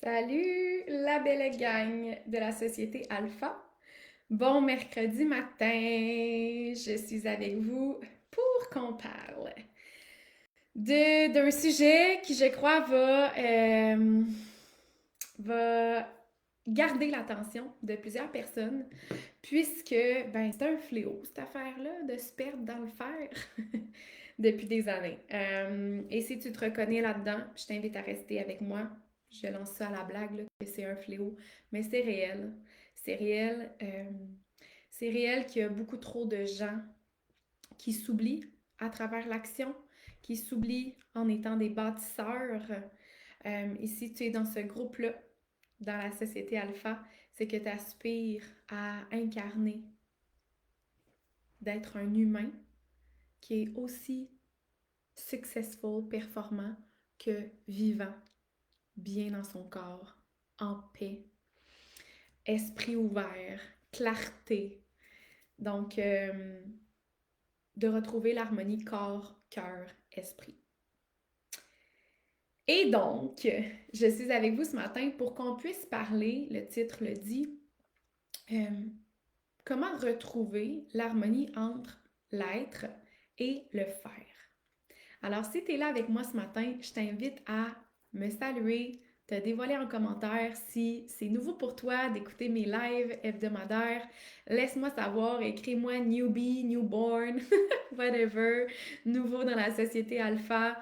Salut la belle gang de la société Alpha. Bon mercredi matin, je suis avec vous pour qu'on parle d'un sujet qui, je crois, va garder l'attention de plusieurs personnes, puisque c'est un fléau, cette affaire-là, de se perdre dans le fer depuis des années. Et si tu te reconnais là-dedans, je t'invite à rester avec moi. Je lance ça à la blague, là, que c'est un fléau, mais c'est réel. C'est réel. C'est réel qu'il y a beaucoup trop de gens qui s'oublient à travers l'action, qui s'oublient en étant des bâtisseurs. Et si tu es dans ce groupe-là, dans la société alpha, c'est que tu aspires à incarner, d'être un humain qui est aussi successful, performant que vivant, bien dans son corps, en paix, esprit ouvert, clarté. Donc, de retrouver l'harmonie corps, cœur, esprit. Et donc, je suis avec vous ce matin pour qu'on puisse parler, le titre le dit, euh, comment retrouver l'harmonie entre l'être et le faire. Alors, si tu es là avec moi ce matin, je t'invite à me saluer, te dévoiler en commentaire si c'est nouveau pour toi d'écouter mes lives hebdomadaires. Laisse-moi savoir, écris-moi newbie, newborn, whatever, nouveau dans la société alpha.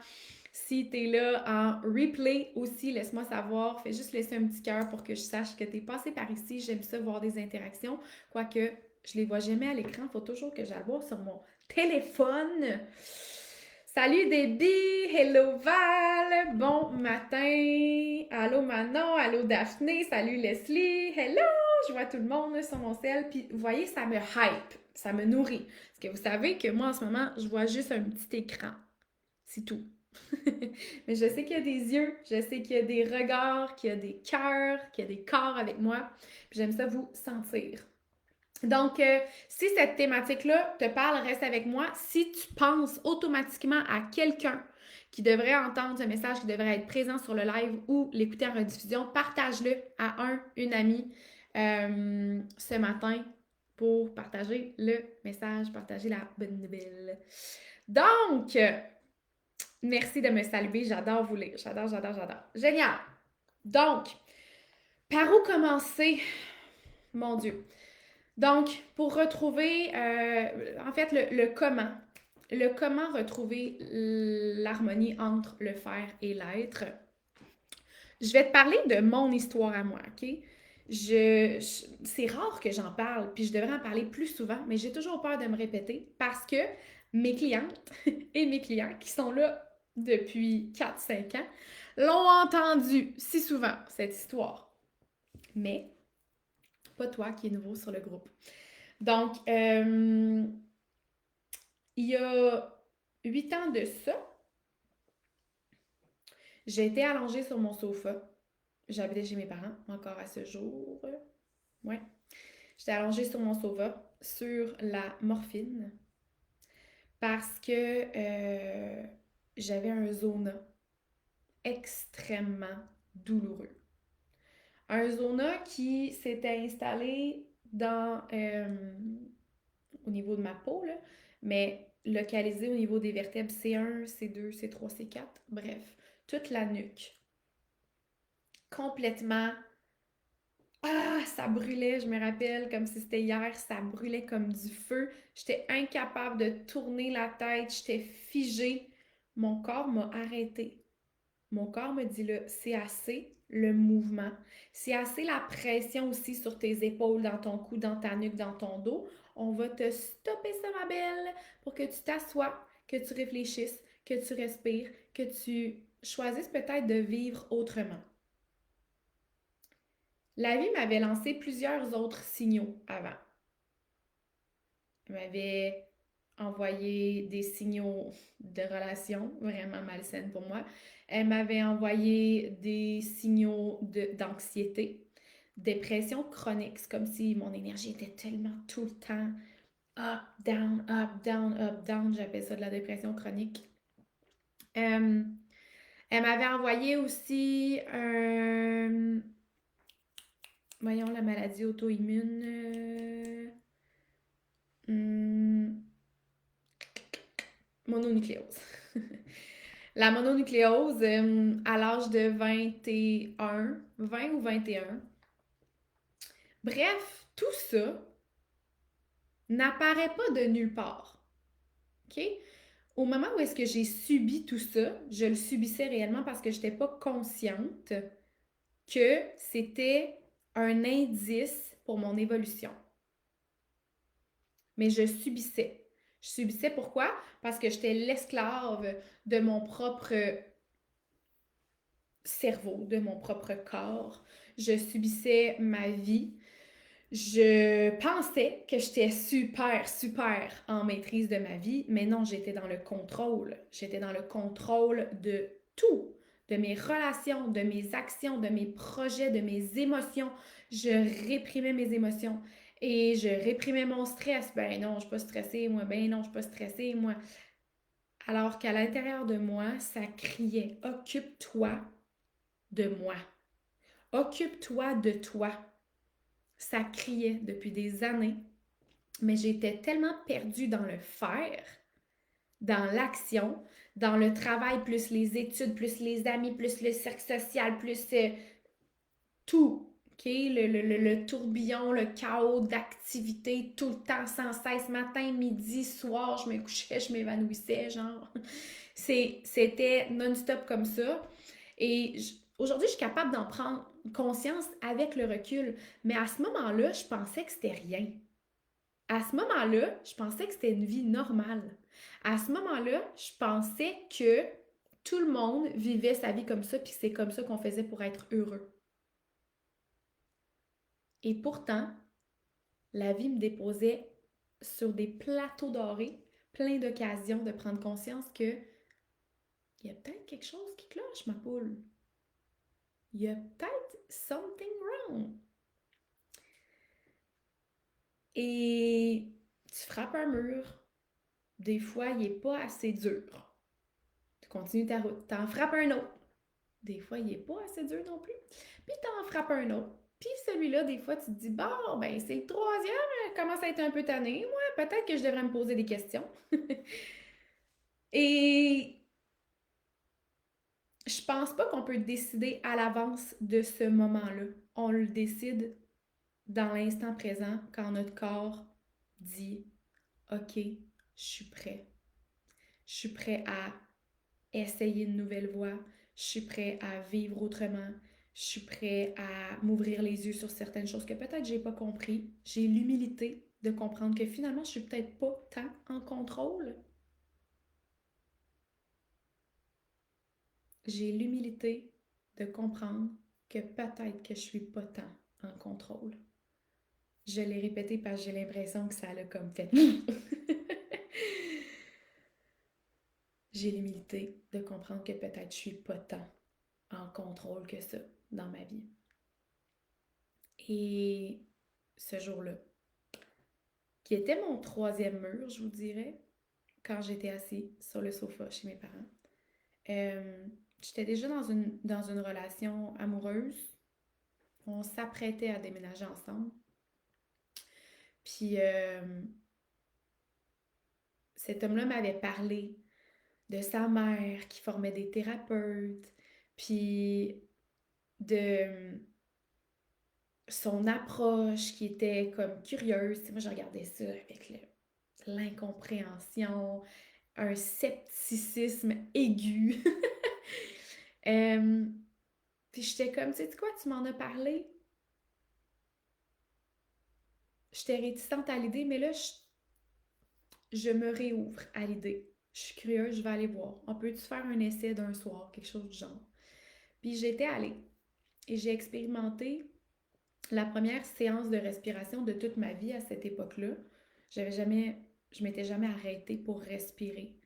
Si tu es là en replay aussi, laisse-moi savoir. Fais juste laisser un petit cœur pour que je sache que tu es passé par ici. J'aime ça voir des interactions. Quoique, je les vois jamais à l'écran. Il faut toujours que j'aille voir sur mon téléphone. Salut Debbie! Hello Val! Bon matin! Allô Manon! Allô Daphné! Salut Leslie! Hello! Je vois tout le monde sur mon sel. Puis, vous voyez, ça me hype. Ça me nourrit. Parce que vous savez que moi, en ce moment, je vois juste un petit écran. C'est tout. Mais je sais qu'il y a des yeux, je sais qu'il y a des regards, qu'il y a des cœurs, qu'il y a des corps avec moi. Puis j'aime ça vous sentir. Donc, si cette thématique-là te parle, reste avec moi. Si tu penses automatiquement à quelqu'un qui devrait entendre ce message, qui devrait être présent sur le live ou l'écouter en rediffusion, partage-le à une amie ce matin pour partager le message, partager la bonne nouvelle. Donc, merci de me saluer. J'adore vous lire. J'adore, j'adore, j'adore. Génial. Donc, par où commencer? Mon Dieu. Donc, pour retrouver, en fait, le comment. Le comment retrouver l'harmonie entre le faire et l'être. Je vais te parler de mon histoire à moi, OK? C'est rare que j'en parle, puis je devrais en parler plus souvent, mais j'ai toujours peur de me répéter parce que mes clientes et mes clients qui sont là depuis 4-5 ans l'ont entendu si souvent, cette histoire. Mais pas toi qui es nouveau sur le groupe. Donc, il y a 8 ans de ça, j'ai été allongée sur mon sofa. J'habitais chez mes parents, encore à ce jour. Ouais. J'étais allongée sur mon sofa, sur la morphine, parce que j'avais un zona extrêmement douloureux. Un zona qui s'était installé au niveau de ma peau, là, mais localisé au niveau des vertèbres C1, C2, C3, C4, bref, toute la nuque. Complètement. Ah, ça brûlait, je me rappelle, comme si c'était hier, ça brûlait comme du feu. J'étais incapable de tourner la tête, j'étais figée. Mon corps m'a arrêté. Mon corps me dit là, c'est assez le mouvement. C'est assez la pression aussi sur tes épaules, dans ton cou, dans ta nuque, dans ton dos. On va te stopper ça, ma belle, pour que tu t'assoies, que tu réfléchisses, que tu respires, que tu choisisses peut-être de vivre autrement. La vie m'avait lancé plusieurs autres signaux avant. Elle m'avait envoyé des signaux de relation vraiment malsaines pour moi. Elle m'avait envoyé des signaux d'anxiété, dépression chronique. C'est comme si mon énergie était tellement tout le temps up, down, up, down, up, down. J'appelle ça de la dépression chronique. Elle m'avait envoyé aussi voyons, la maladie auto-immune. Mononucléose. La mononucléose, à l'âge de 20 ou 21. Bref, tout ça n'apparaît pas de nulle part. OK? Au moment où est-ce que j'ai subi tout ça, je le subissais réellement parce que je n'étais pas consciente que c'était un indice pour mon évolution. Mais je subissais. Je subissais pourquoi? Parce que j'étais l'esclave de mon propre cerveau, de mon propre corps. Je subissais ma vie. Je pensais que j'étais super en maîtrise de ma vie, mais non, j'étais dans le contrôle. J'étais dans le contrôle de tout, de mes relations, de mes actions, de mes projets, de mes émotions. Je réprimais mes émotions et je réprimais mon stress. Ben non, je suis pas stressée, moi. Ben non, je suis pas stressée, moi. Alors qu'à l'intérieur de moi, ça criait: occupe-toi de moi. Occupe-toi de toi. Ça criait depuis des années, mais j'étais tellement perdue dans le faire, dans l'action, dans le travail, plus les études, plus les amis, plus le cercle social, plus tout. OK? Le tourbillon, le chaos d'activités tout le temps, sans cesse, matin, midi, soir, je me couchais, je m'évanouissais, genre. C'était non-stop comme ça. Et aujourd'hui, je suis capable d'en prendre conscience avec le recul. Mais à ce moment-là, je pensais que c'était rien. À ce moment-là, je pensais que c'était une vie normale. À ce moment-là, je pensais que tout le monde vivait sa vie comme ça, puis c'est comme ça qu'on faisait pour être heureux. Et pourtant, la vie me déposait sur des plateaux dorés, plein d'occasions de prendre conscience que il y a peut-être quelque chose qui cloche, ma poule. Il y a peut-être something wrong. Et tu frappes un mur. Des fois, il n'est pas assez dur. Tu continues ta route. Tu en frappes un autre. Des fois, il n'est pas assez dur non plus. Puis tu en frappes un autre. Puis celui-là, des fois, tu te dis, bon, ben c'est le troisième, elle commence à être un peu tanné. Moi, peut-être que je devrais me poser des questions. Et je pense pas qu'on peut décider à l'avance de ce moment-là. On le décide dans l'instant présent quand notre corps dit, OK, je suis prêt. Je suis prêt à essayer une nouvelle voie. Je suis prêt à vivre autrement. Je suis prêt à m'ouvrir les yeux sur certaines choses que peut-être j'ai pas compris. J'ai l'humilité de comprendre que finalement, je suis peut-être pas tant en contrôle. J'ai l'humilité de comprendre que peut-être que je suis pas tant en contrôle. Je l'ai répété parce que j'ai l'impression que ça l'a comme fait. J'ai l'humilité de comprendre que peut-être je suis pas tant en contrôle que ça dans ma vie. Et ce jour-là, qui était mon troisième mur, je vous dirais, quand j'étais assise sur le sofa chez mes parents, j'étais déjà dans une relation amoureuse. On s'apprêtait à déménager ensemble. Puis cet homme-là m'avait parlé de sa mère qui formait des thérapeutes, puis de son approche qui était comme curieuse. Moi, je regardais ça avec l'incompréhension, un scepticisme aigu. Puis j'étais comme, tu sais quoi, tu m'en as parlé? J'étais réticente à l'idée, mais là, je me réouvre à l'idée. Je suis curieuse, je vais aller voir. On peut-tu faire un essai d'un soir, quelque chose du genre? Puis j'étais allée et j'ai expérimenté la première séance de respiration de toute ma vie à cette époque-là. Je m'étais jamais arrêtée pour respirer.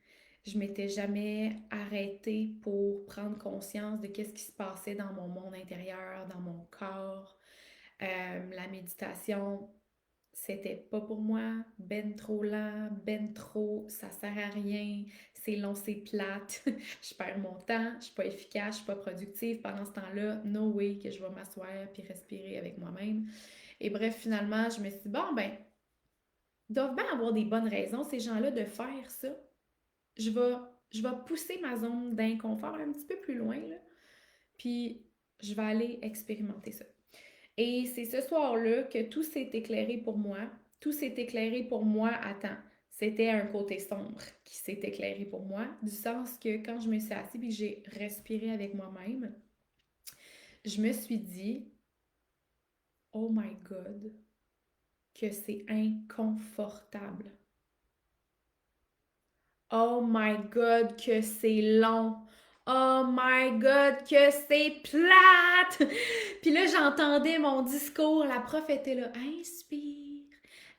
Je m'étais jamais arrêtée pour prendre conscience de qu'est-ce qui se passait dans mon monde intérieur, dans mon corps. La méditation, c'était pas pour moi, ben trop lent, ben trop, ça sert à rien, c'est long, c'est plate, je perds mon temps, je suis pas efficace, je suis pas productive pendant ce temps-là, no way que je vais m'asseoir puis respirer avec moi-même. Et bref, finalement, je me suis dit, bon, ben, ils doivent bien avoir des bonnes raisons, ces gens-là, de faire ça. Je vais, je vais pousser ma zone d'inconfort un petit peu plus loin, là, puis je vais aller expérimenter ça. Et c'est ce soir-là que tout s'est éclairé pour moi. Tout s'est éclairé pour moi à temps. C'était un côté sombre qui s'est éclairé pour moi, du sens que quand je me suis assise et que j'ai respiré avec moi-même, je me suis dit, oh my God, que c'est inconfortable. Oh my God, que c'est long. Oh my God, que c'est plate! Puis là, j'entendais mon discours. La prof était là. Inspire,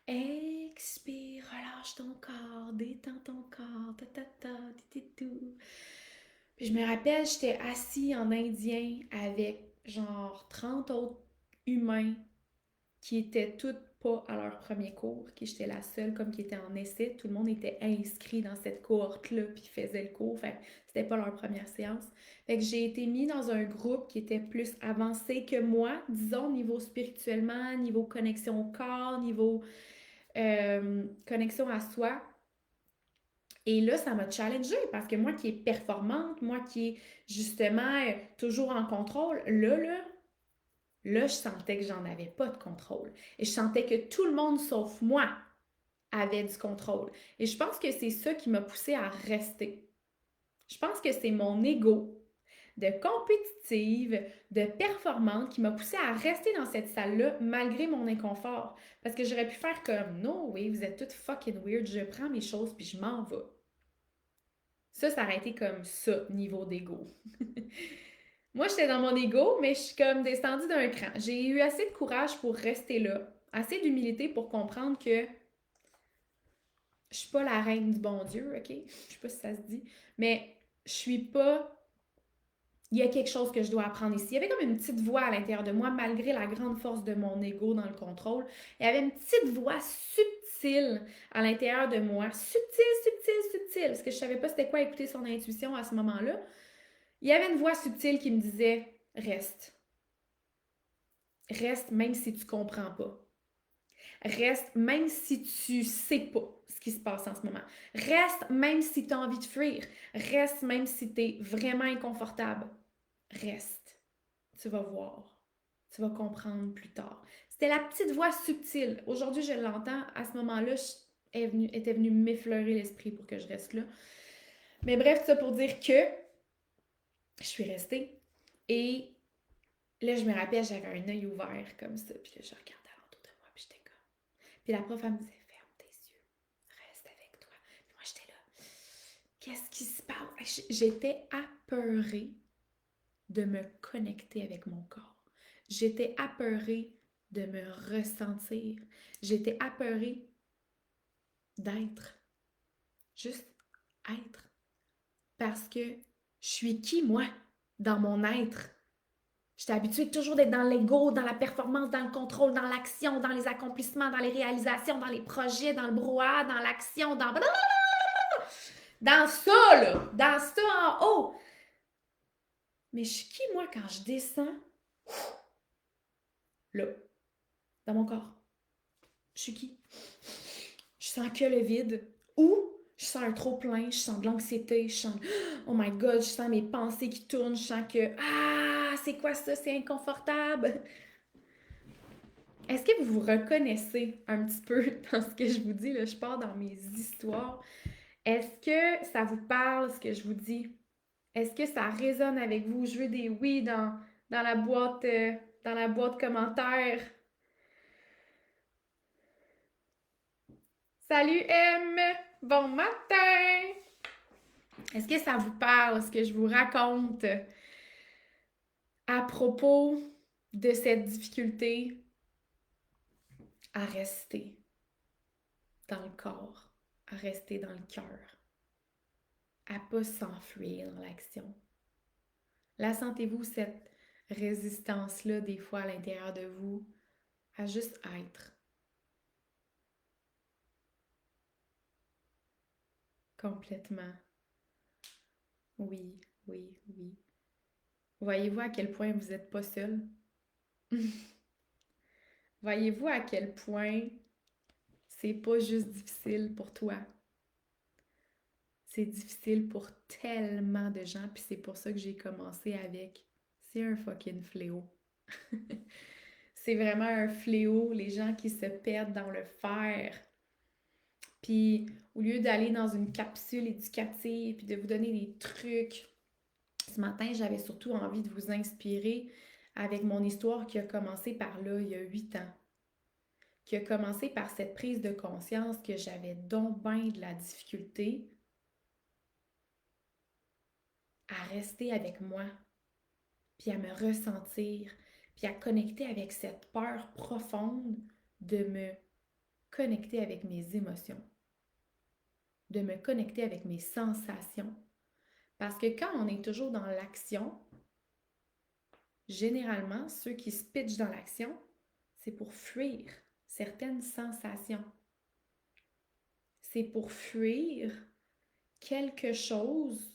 expire, relâche ton corps, détends ton corps, ta ta ta, tout. Puis je me rappelle, j'étais assis en indien avec genre 30 autres humains qui étaient toutes pas à leur premier cours, qui j'étais la seule comme qui était en essai. Tout le monde était inscrit dans cette cohorte-là puis faisait le cours. Fait que c'était pas leur première séance. Fait que j'ai été mis dans un groupe qui était plus avancé que moi, disons, niveau spirituellement, niveau connexion au corps, niveau connexion à soi. Et là, ça m'a challengée parce que moi qui est performante, moi qui est justement toujours en contrôle, là, je sentais que j'en avais pas de contrôle. Et je sentais que tout le monde sauf moi avait du contrôle. Et je pense que c'est ça qui m'a poussée à rester. Je pense que c'est mon ego de compétitive, de performante qui m'a poussée à rester dans cette salle-là malgré mon inconfort. Parce que j'aurais pu faire comme no, oui, vous êtes toutes fucking weird, je prends mes choses puis je m'en vais. Ça aurait été comme ça, niveau d'ego. Moi, j'étais dans mon ego, mais je suis comme descendue d'un cran. J'ai eu assez de courage pour rester là, assez d'humilité pour comprendre que je suis pas la reine du bon Dieu, OK? Je sais pas si ça se dit, mais je suis pas... Il y a quelque chose que je dois apprendre ici. Il y avait comme une petite voix à l'intérieur de moi, malgré la grande force de mon ego dans le contrôle. Il y avait une petite voix subtile à l'intérieur de moi. Subtile, parce que je savais pas c'était quoi écouter son intuition à ce moment-là. Il y avait une voix subtile qui me disait « Reste. Reste même si tu comprends pas. Reste même si tu sais pas ce qui se passe en ce moment. Reste même si tu as envie de fuir. Reste même si tu es vraiment inconfortable. Reste. Tu vas voir. Tu vas comprendre plus tard. » C'était la petite voix subtile. Aujourd'hui, je l'entends. À ce moment-là, était venue m'effleurer l'esprit pour que je reste là. Mais bref, ça pour dire que je suis restée. Et là, je me rappelle, j'avais un œil ouvert comme ça. Puis là, je regardais autour de moi. Puis j'étais comme... Puis la prof, elle me disait, ferme tes yeux. Reste avec toi. Puis moi, j'étais là. Qu'est-ce qui se passe? J'étais apeurée de me connecter avec mon corps. J'étais apeurée de me ressentir. J'étais apeurée d'être. Juste être. Parce que je suis qui, moi, dans mon être? J'étais habituée toujours d'être dans l'ego, dans la performance, dans le contrôle, dans l'action, dans les accomplissements, dans les réalisations, dans les projets, dans le brouhaha, dans l'action, dans ça, là! Dans ça en haut! Mais je suis qui, moi, quand je descends? Là, dans mon corps. Je suis qui? Je sens que le vide. Ou je sens un trop-plein, je sens de l'anxiété, je sens oh my God, je sens mes pensées qui tournent, je sens que ah, c'est quoi ça, c'est inconfortable. Est-ce que vous vous reconnaissez un petit peu dans ce que je vous dis? Là, je pars dans mes histoires. Est-ce que ça vous parle, ce que je vous dis? Est-ce que ça résonne avec vous? Je veux des oui dans dans la boîte commentaires. Salut M! Bon matin! Est-ce que ça vous parle, ce que je vous raconte à propos de cette difficulté à rester dans le corps, à rester dans le cœur, à pas s'enfuir dans l'action? La sentez-vous cette résistance-là des fois à l'intérieur de vous à juste être? complètement. Oui, oui, oui. Voyez-vous à quel point vous n'êtes pas seul? Voyez-vous à quel point c'est pas juste difficile pour toi? C'est difficile pour tellement de gens, puis c'est pour ça que j'ai commencé avec. C'est un fucking fléau. C'est vraiment un fléau, les gens qui se perdent dans le faire. Puis au lieu d'aller dans une capsule éducative, puis de vous donner des trucs, ce matin, j'avais surtout envie de vous inspirer avec mon histoire qui a commencé par là, il y a 8 ans. Qui a commencé par cette prise de conscience que j'avais donc bien de la difficulté à rester avec moi, puis à me ressentir, puis à connecter avec cette peur profonde de me connecter avec mes émotions, de me connecter avec mes sensations. Parce que quand on est toujours dans l'action, généralement, ceux qui se pitchent dans l'action, c'est pour fuir certaines sensations. C'est pour fuir quelque chose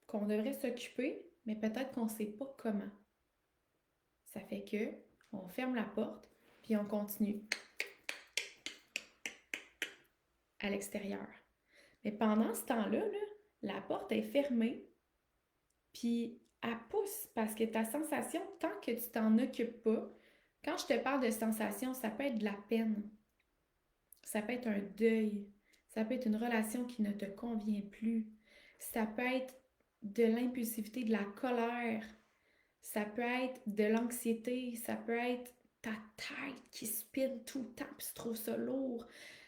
qu'on devrait s'occuper, mais peut-être qu'on ne sait pas comment. Ça fait que on ferme la porte, puis on continue à l'extérieur. Mais pendant ce temps-là, là, la porte est fermée, puis elle pousse parce que ta sensation, tant que tu t'en occupes pas, quand je te parle de sensation, ça peut être de la peine, ça peut être un deuil, ça peut être une relation qui ne te convient plus, ça peut être de l'impulsivité, de la colère, ça peut être de l'anxiété, ça peut être ta tête qui spinne tout le temps puis tu trouves ça lourd,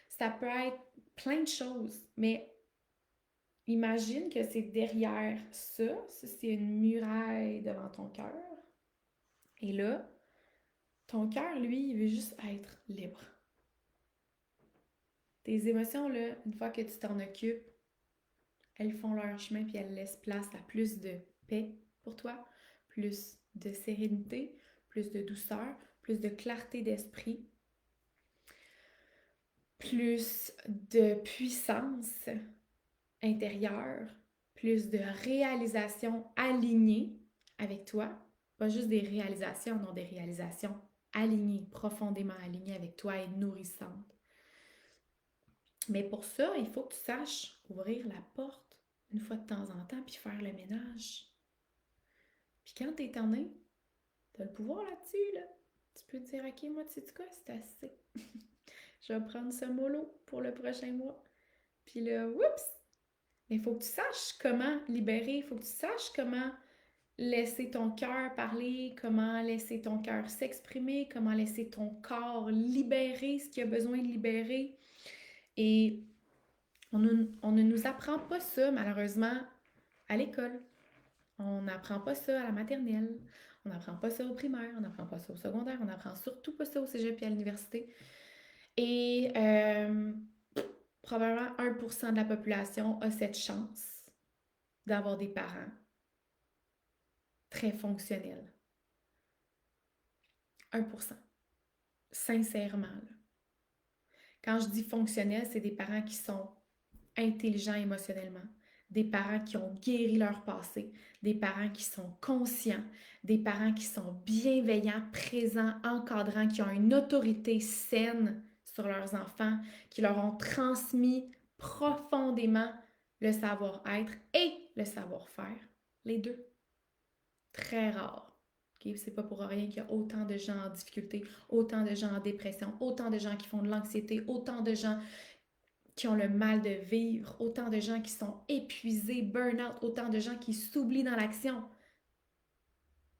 ça peut être plein de choses, mais imagine que c'est derrière ça, c'est une muraille devant ton cœur, et là, ton cœur, lui, il veut juste être libre. Tes émotions, là, une fois que tu t'en occupes, elles font leur chemin puis elles laissent place à plus de paix pour toi, plus de sérénité, plus de douceur, plus de clarté d'esprit, plus de puissance intérieure, plus de réalisation alignée avec toi. Pas juste des réalisations, non, des réalisations alignées, profondément alignées avec toi et nourrissantes. Mais pour ça, il faut que tu saches ouvrir la porte une fois de temps en temps puis faire le ménage. Puis quand t'es tanné, t'as le pouvoir là-dessus, là. Tu peux te dire, OK, moi, tu sais quoi, c'est assez. Je vais prendre ce mollo pour le prochain mois. Puis là, oups! Mais il faut que tu saches comment libérer, il faut que tu saches comment laisser ton cœur parler, comment laisser ton cœur s'exprimer, comment laisser ton corps libérer ce qu'il a besoin de libérer. Et on ne nous apprend pas ça, malheureusement, à l'école. On n'apprend pas ça à la maternelle. On n'apprend pas ça au primaire. On n'apprend pas ça au secondaire. On n'apprend surtout pas ça au cégep et à l'université. Et probablement 1% de la population a cette chance d'avoir des parents très fonctionnels. 1%. Sincèrement, là. Quand je dis fonctionnel, c'est des parents qui sont intelligents émotionnellement, des parents qui ont guéri leur passé, des parents qui sont conscients, des parents qui sont bienveillants, présents, encadrants, qui ont une autorité saine sur leurs enfants, qui leur ont transmis profondément le savoir-être et le savoir-faire. Les deux. Très rare. Okay? C'est pas pour rien qu'il y a autant de gens en difficulté, autant de gens en dépression, autant de gens qui font de l'anxiété, autant de gens qui ont le mal de vivre, autant de gens qui sont épuisés, burn-out, autant de gens qui s'oublient dans l'action.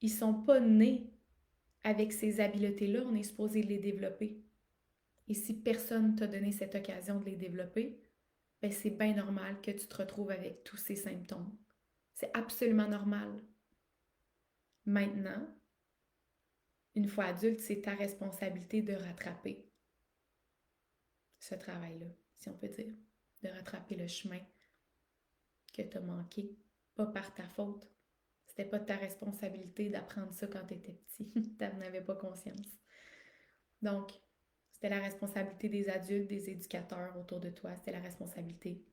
Ils sont pas nés avec ces habiletés-là, on est supposé les développer. Et si personne t'a donné cette occasion de les développer, ben c'est bien normal que tu te retrouves avec tous ces symptômes. C'est absolument normal. Maintenant, une fois adulte, c'est ta responsabilité de rattraper ce travail-là, si on peut dire, de rattraper le chemin que tu as manqué, pas par ta faute. C'était pas de ta responsabilité d'apprendre ça quand tu étais petit. Tu n'en avais pas conscience. Donc, c'était la responsabilité des adultes, des éducateurs autour de toi. C'était la responsabilité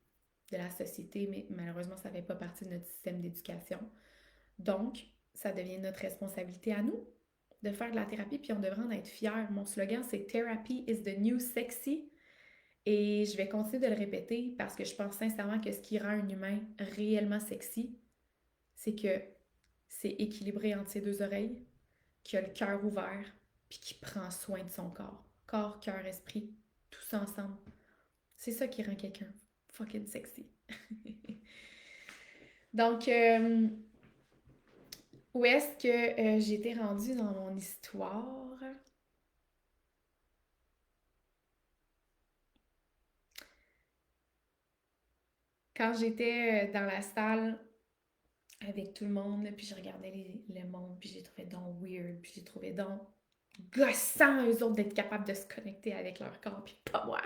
de la société, mais malheureusement, ça ne fait pas partie de notre système d'éducation. Donc, ça devient notre responsabilité à nous de faire de la thérapie, puis on devrait en être fiers. Mon slogan, c'est Therapy is the new sexy. Et je vais continuer de le répéter parce que je pense sincèrement que ce qui rend un humain réellement sexy, c'est que c'est équilibré entre ses deux oreilles, qui a le cœur ouvert, puis qui prend soin de son corps. Corps, cœur, esprit, tout ça ensemble. C'est ça qui rend quelqu'un fucking sexy. Donc, où est-ce que j'étais rendue dans mon histoire? Quand j'étais dans la salle avec tout le monde, puis je regardais le monde, puis j'ai trouvé donc weird, puis j'ai trouvé donc gossant, eux autres, d'être capables de se connecter avec leur corps, puis pas moi.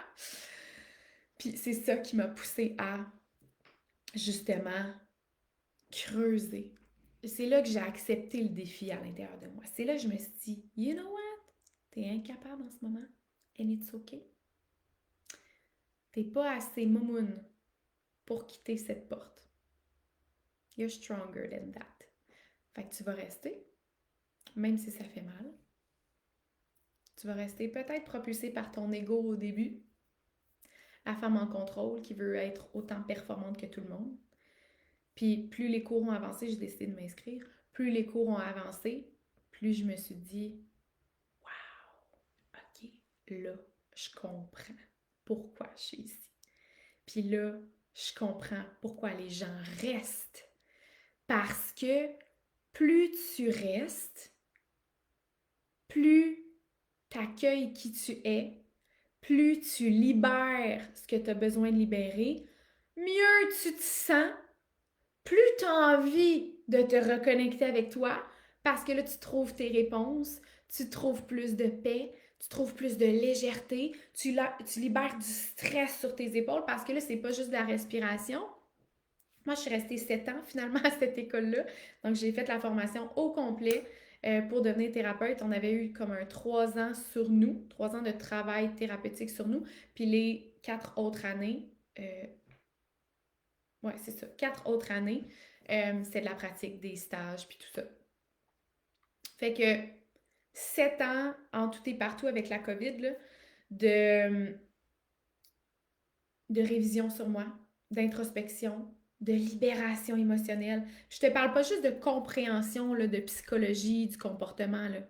Puis c'est ça qui m'a poussée à, justement, creuser. C'est là que j'ai accepté le défi à l'intérieur de moi. C'est là que je me suis dit, you know what? T'es incapable en ce moment, and it's okay. T'es pas assez moumoune pour quitter cette porte. You're stronger than that. Fait que tu vas rester, même si ça fait mal. Tu vas rester peut-être propulsé par ton ego au début, la femme en contrôle qui veut être autant performante que tout le monde. Puis plus les cours ont avancé, j'ai décidé de m'inscrire. Plus les cours ont avancé, plus je me suis dit, wow, ok, là, je comprends pourquoi je suis ici. Puis là, je comprends pourquoi les gens restent. Parce que plus tu restes, plus tu accueilles qui tu es, plus tu libères ce que tu as besoin de libérer, mieux tu te sens, plus tu as envie de te reconnecter avec toi, parce que là, tu trouves tes réponses, tu trouves plus de paix, tu trouves plus de légèreté, tu libères du stress sur tes épaules, parce que là, c'est pas juste de la respiration. Moi, je suis restée 7 ans finalement à cette école-là. Donc, j'ai fait la formation au complet pour devenir thérapeute. On avait eu comme un 3 ans sur nous, 3 ans de travail thérapeutique sur nous. Puis les 4 autres années, ouais, c'est ça, 4 autres années, c'est de la pratique, des stages, puis tout ça. Fait que 7 ans en tout et partout avec la COVID, là, de, de révision sur moi, d'introspection, de libération émotionnelle. Je te parle pas juste de compréhension, là, de psychologie, du comportement, là.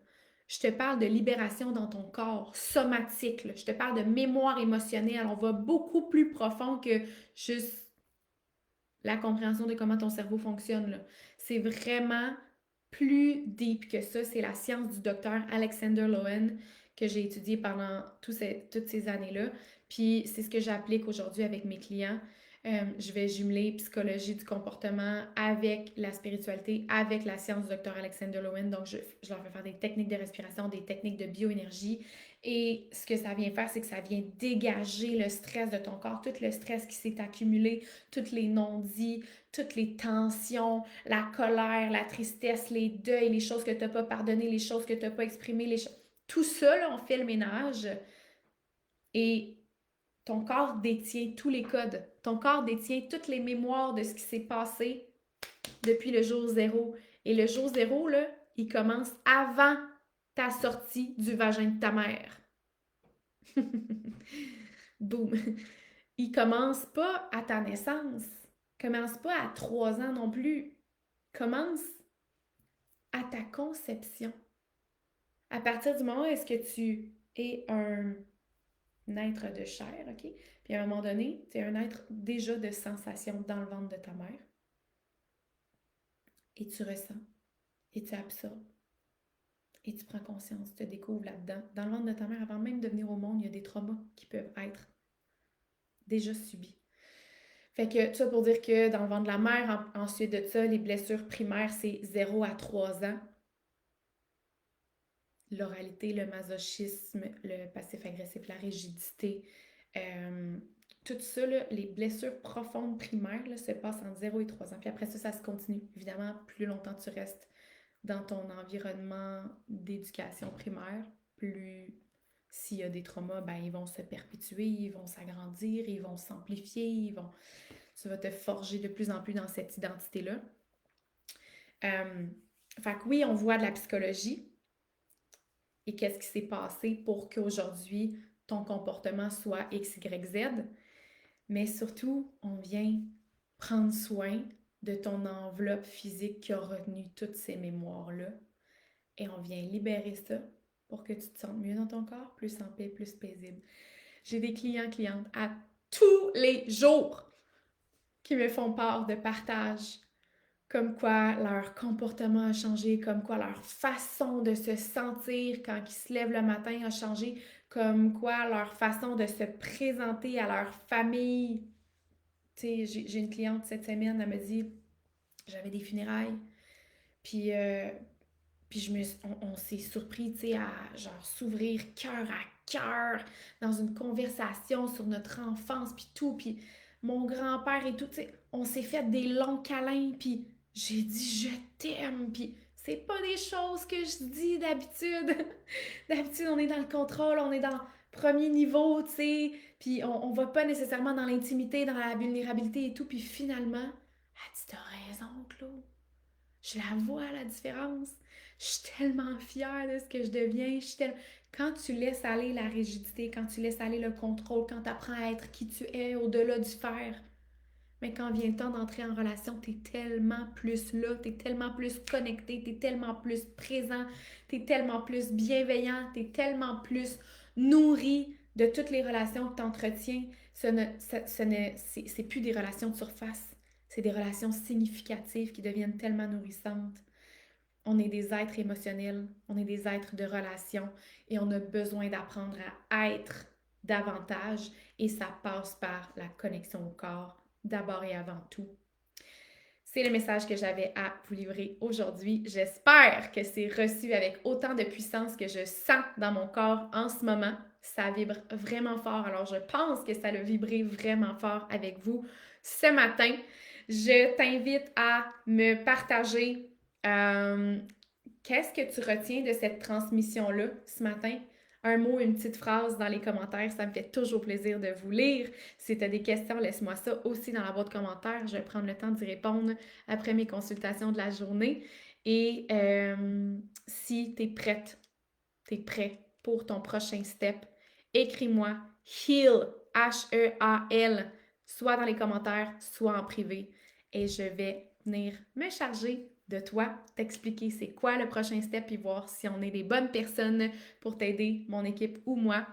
Je te parle de libération dans ton corps, somatique, là. Je te parle de mémoire émotionnelle. On va beaucoup plus profond que juste la compréhension de comment ton cerveau fonctionne, là. C'est vraiment plus deep que ça. C'est la science du docteur Alexander Lowen que j'ai étudié pendant toutes ces années-là. Puis c'est ce que j'applique aujourd'hui avec mes clients. Je vais jumeler psychologie du comportement avec la spiritualité, avec la science du docteur Alexander Lowen. Donc, je leur fais faire des techniques de respiration, des techniques de bioénergie. Et ce que ça vient faire, c'est que ça vient dégager le stress de ton corps, tout le stress qui s'est accumulé, tous les non-dits, toutes les tensions, la colère, la tristesse, les deuils, les choses que tu n'as pas pardonnées, les choses que tu n'as pas exprimées, tout ça, là, on fait le ménage. Et ton corps détient tous les codes. Ton corps détient toutes les mémoires de ce qui s'est passé depuis le jour zéro. Et le jour zéro, là, il commence avant ta sortie du vagin de ta mère. Boum! Il commence pas à ta naissance. Il commence pas à 3 ans non plus. Il commence à ta conception. À partir du moment où est-ce que tu es un être de chair, OK? Puis à un moment donné, tu es un être déjà de sensation dans le ventre de ta mère. Et tu ressens. Et tu absorbes. Et tu prends conscience. Tu te découvres là-dedans. Dans le ventre de ta mère, avant même de venir au monde, il y a des traumas qui peuvent être déjà subis. Fait que ça pour dire que dans le ventre de la mère, ensuite de ça, les blessures primaires, c'est 0 à 3 ans. L'oralité, le masochisme, le passif-agressif, la rigidité, tout ça, là, les blessures profondes primaires là, se passent entre 0 et 3 ans. Puis après ça, ça se continue. Évidemment, plus longtemps tu restes dans ton environnement d'éducation primaire, plus s'il y a des traumas, ben, ils vont se perpétuer, ils vont s'agrandir, ils vont s'amplifier, ils vont... tu vas te forger de plus en plus dans cette identité-là. Fait que oui, on voit de la psychologie et qu'est-ce qui s'est passé pour qu'aujourd'hui, ton comportement soit X, Y, Z. Mais surtout, on vient prendre soin de ton enveloppe physique qui a retenu toutes ces mémoires-là. Et on vient libérer ça pour que tu te sentes mieux dans ton corps, plus en paix, plus paisible. J'ai des clientes à tous les jours qui me font part de partage, comme quoi leur comportement a changé, comme quoi leur façon de se sentir quand ils se lèvent le matin a changé, comme quoi leur façon de se présenter à leur famille. Tu sais, j'ai une cliente cette semaine, elle me dit, j'avais des funérailles, puis, on s'est surpris, tu sais, à genre s'ouvrir cœur à cœur dans une conversation sur notre enfance, puis tout, puis mon grand-père et tout, tu sais, on s'est fait des longs câlins, puis j'ai dit je t'aime, puis c'est pas des choses que je dis d'habitude. D'habitude, on est dans le contrôle, on est dans le premier niveau, tu sais, puis on va pas nécessairement dans l'intimité, dans la vulnérabilité et tout, puis finalement, elle dit t'as raison, Claude. Je la vois, la différence. Je suis tellement fière de ce que je deviens. Quand tu laisses aller la rigidité, quand tu laisses aller le contrôle, quand tu apprends à être qui tu es au-delà du faire, mais quand vient le temps d'entrer en relation, tu es tellement plus là, tu es tellement plus connecté, tu es tellement plus présent, tu es tellement plus bienveillant, tu es tellement plus nourri de toutes les relations que tu entretiens. C'est plus des relations de surface, c'est des relations significatives qui deviennent tellement nourrissantes. On est des êtres émotionnels, on est des êtres de relation et on a besoin d'apprendre à être davantage et ça passe par la connexion au corps d'abord et avant tout. C'est le message que j'avais à vous livrer aujourd'hui. J'espère que c'est reçu avec autant de puissance que je sens dans mon corps en ce moment. Ça vibre vraiment fort. Alors, je pense que ça a vibré vraiment fort avec vous ce matin. Je t'invite à me partager qu'est-ce que tu retiens de cette transmission-là ce matin. Un mot, une petite phrase dans les commentaires, ça me fait toujours plaisir de vous lire. Si tu as des questions, laisse-moi ça aussi dans la boîte de commentaires. Je vais prendre le temps d'y répondre après mes consultations de la journée. Et si tu es prête, tu es prêt pour ton prochain step, écris-moi HEAL, H-E-A-L, soit dans les commentaires, soit en privé. Et je vais venir me charger de toi, t'expliquer c'est quoi le prochain step et voir si on est des bonnes personnes pour t'aider, mon équipe ou moi,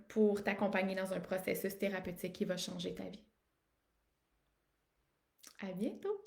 pour t'accompagner dans un processus thérapeutique qui va changer ta vie. À bientôt!